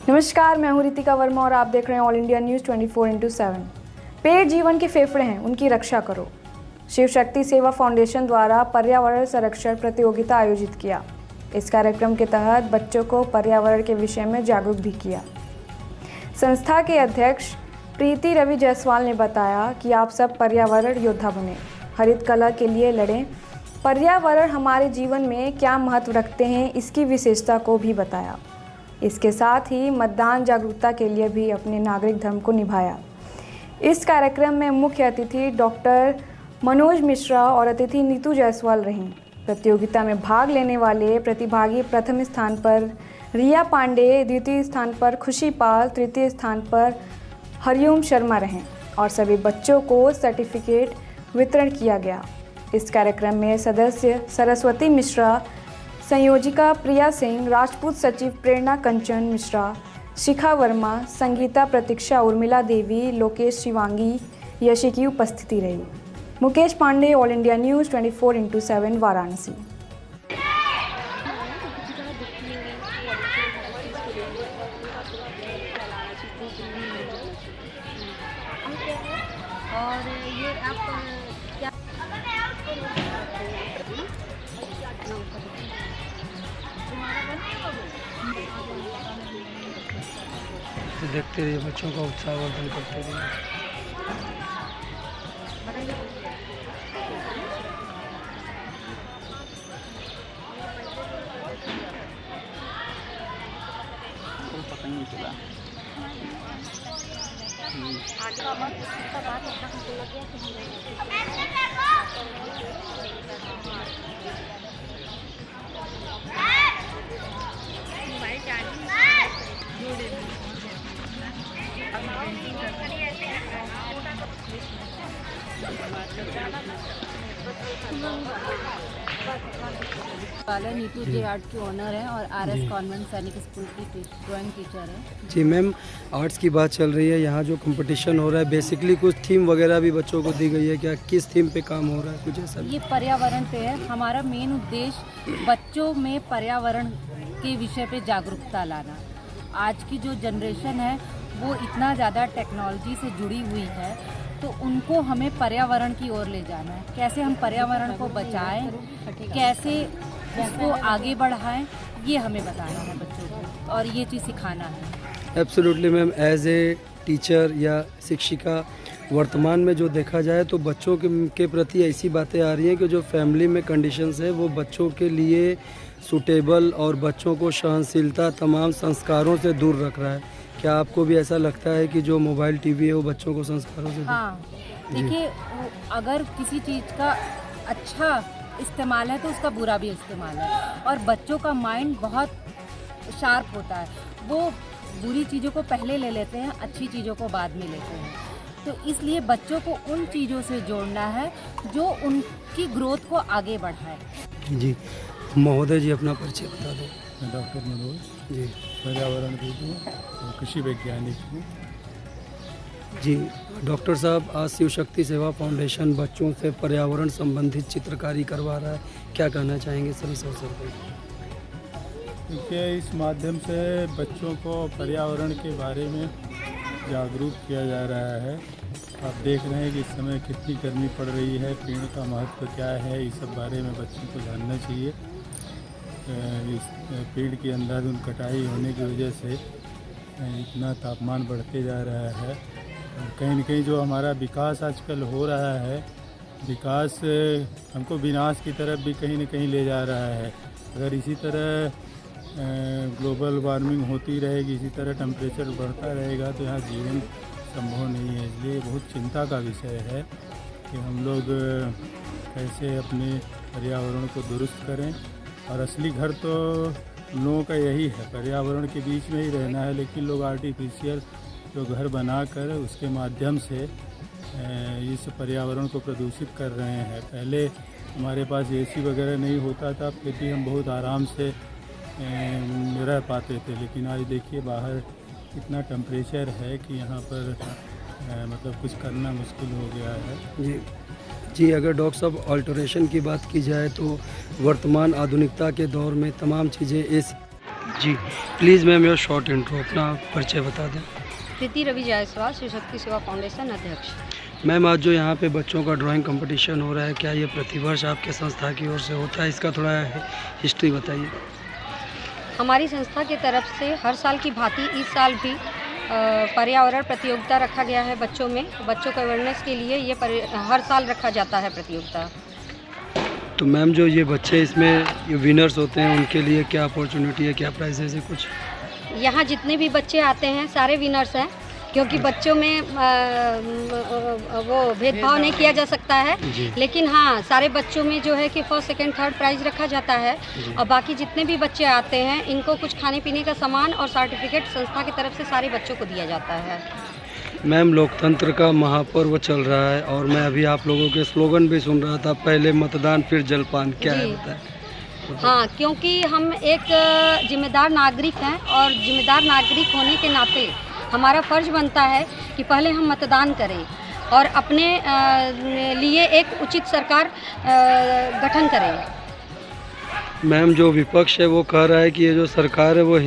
नमस्कार, मैं हूं रितिका वर्मा और आप देख रहे हैं ऑल इंडिया न्यूज़ 24/7। पेड़ जीवन के फेफड़े हैं, उनकी रक्षा करो। शिव शक्ति सेवा फाउंडेशन द्वारा पर्यावरण संरक्षण प्रतियोगिता आयोजित किया। इस कार्यक्रम के तहत बच्चों को पर्यावरण के विषय में जागरूक भी किया। संस्था के अध्यक्ष प्रीति रवि जायसवाल ने बताया कि आप सब पर्यावरण योद्धा बने, हरित कला के लिए लड़ें। पर्यावरण हमारे जीवन में क्या महत्व रखते हैं, इसकी विशेषता को भी बताया। इसके साथ ही मतदान जागरूकता के लिए भी अपने नागरिक धर्म को निभाया। इस कार्यक्रम में मुख्य अतिथि डॉक्टर मनोज मिश्रा और अतिथि नीतू जायसवाल रहीं। प्रतियोगिता में भाग लेने वाले प्रतिभागी प्रथम स्थान पर रिया पांडे, द्वितीय स्थान पर खुशी पाल, तृतीय स्थान पर हरिओम शर्मा रहे और सभी बच्चों को सर्टिफिकेट वितरण किया गया। इस कार्यक्रम में सदस्य सरस्वती मिश्रा, संयोजिका प्रिया सिंह, राजपूत सचिव प्रेरणा कंचन मिश्रा, शिखा वर्मा, संगीता प्रतीक्षा, उर्मिला देवी, लोकेश शिवांगी, यशी की उपस्थिति रही। Mukesh Pandey, All India News 24/7 Varanasi. और ये आप क्या तो देखते रहिए, बच्चों का उत्साहवर्धन करते रहिए। पता नहीं चला। वाला नीतू जी आर्ट की ओनर है और आरएस कॉन्वेंट सैनिक स्कूल की ड्राइंग टीचर है। जी मैम, आर्ट्स की बात चल रही है, यहाँ जो कंपटीशन हो रहा है बेसिकली कुछ थीम वगैरह भी बच्चों को दी गई है क्या? किस थीम पे काम हो रहा है, कुछ ऐसा? ये पर्यावरण पे है। हमारा मेन उद्देश्य बच्चों में पर्यावरण के विषय पे जागरूकता लाना। आज की जो जनरेशन है वो इतना ज़्यादा टेक्नोलॉजी से जुड़ी हुई है, तो उनको हमें पर्यावरण की ओर ले जाना है। कैसे हम पर्यावरण को बचाएं, कैसे उसको आगे बढ़ाएं, ये हमें बताना है बच्चों को और ये चीज़ सिखाना है। Absolutely ma'am, as a teacher या शिक्षिका वर्तमान में जो देखा जाए तो बच्चों के प्रति ऐसी बातें आ रही हैं कि जो फैमिली में कंडीशंस है वो बच्चों के लिए सूटेबल और बच्चों को सहनशीलता तमाम संस्कारों से दूर रख रहा है। क्या आपको भी ऐसा लगता है कि जो मोबाइल टीवी है वो बच्चों को संस्कारों से? हाँ, देखिए, अगर किसी चीज़ का अच्छा इस्तेमाल है तो उसका बुरा भी इस्तेमाल है और बच्चों का माइंड बहुत शार्प होता है। वो बुरी चीज़ों को पहले ले लेते हैं, अच्छी चीज़ों को बाद में लेते हैं। तो इसलिए बच्चों को उन चीज़ों से जोड़ना है जो उनकी ग्रोथ को आगे बढ़ाए। जी महोदय जी, अपना परिचय बता दो। मैं डॉक्टर मनोज जी, पर्यावरणविद हूँ और कृषि वैज्ञानिक हूँ। जी डॉक्टर साहब, आज शिव शक्ति सेवा फाउंडेशन बच्चों से पर्यावरण संबंधित चित्रकारी करवा रहा है, क्या कहना चाहेंगे सर इस अवसर पर? क्योंकि इस माध्यम से बच्चों को पर्यावरण के बारे में जागरूक किया जा रहा है। आप देख रहे हैं कि इस समय कितनी गर्मी पड़ रही है, पेड़ का महत्व क्या है, इस सब बारे में बच्चों को जानना चाहिए। इस पेड़ की अंधाधुंध कटाई होने की वजह से इतना तापमान बढ़ते जा रहा है और कहीं न कहीं जो हमारा विकास आजकल हो रहा है, विकास हमको विनाश की तरफ भी कहीं न कहीं ले जा रहा है। अगर इसी तरह ग्लोबल वार्मिंग होती रहेगी, इसी तरह टेम्परेचर बढ़ता रहेगा तो यहाँ जीवन संभव नहीं है। इसलिए बहुत चिंता का विषय है कि हम लोग कैसे अपने पर्यावरण को दुरुस्त करें। और असली घर तो लोगों का यही है, पर्यावरण के बीच में ही रहना है, लेकिन लोग आर्टिफिशियल जो घर बनाकर उसके माध्यम से इस पर्यावरण को प्रदूषित कर रहे हैं। पहले हमारे पास एसी वगैरह नहीं होता था, फिर भी हम बहुत आराम से रह पाते थे, लेकिन आज देखिए बाहर इतना टेम्परेचर है कि यहाँ पर मतलब कुछ करना मुश्किल हो गया है। जी, अगर डॉक्टर साहब अल्टरेशन की बात की जाए तो वर्तमान आधुनिकता के दौर में तमाम चीज़ें जी please ma'am your short intro, अपना परिचय बता दें। प्रीति रवि जायसवाल, शिव शक्ति सेवा फाउंडेशन अध्यक्ष। मैम आज जो यहाँ पे बच्चों का ड्राइंग कंपटीशन हो रहा है, क्या ये प्रतिवर्ष आपके संस्था की ओर से होता है? इसका थोड़ा हिस्ट्री बताइए। हमारी संस्था की तरफ से हर साल की भांति इस साल भी पर्यावरण प्रतियोगिता रखा गया है बच्चों में। बच्चों को अवेयरनेस के लिए ये हर साल रखा जाता है प्रतियोगिता। तो मैम जो ये बच्चे इसमें ये विनर्स होते हैं उनके लिए क्या अपॉर्चुनिटी है, क्या प्राइजेज है कुछ? यहाँ जितने भी बच्चे आते हैं सारे विनर्स हैं, क्योंकि बच्चों में वो भेदभाव नहीं किया जा सकता है। लेकिन हाँ, सारे बच्चों में जो है कि फर्स्ट सेकंड थर्ड प्राइज़ रखा जाता है। और बाकी जितने भी बच्चे आते हैं इनको कुछ खाने पीने का सामान और सर्टिफिकेट संस्था की तरफ से सारे बच्चों को दिया जाता है। मैम लोकतंत्र का महापर्व चल रहा है और मैं अभी आप लोगों के स्लोगन भी सुन रहा था, पहले मतदान फिर जलपान, क्या है बताएं? हाँ, क्योंकि हम एक जिम्मेदार नागरिक हैं और जिम्मेदार नागरिक होने के नाते हमारा फ़र्ज़ बनता है कि पहले हम मतदान करें और अपने लिए एक उचित सरकार गठन करें। मैम जो विपक्ष है वो कह रहा है कि ये जो सरकार है वो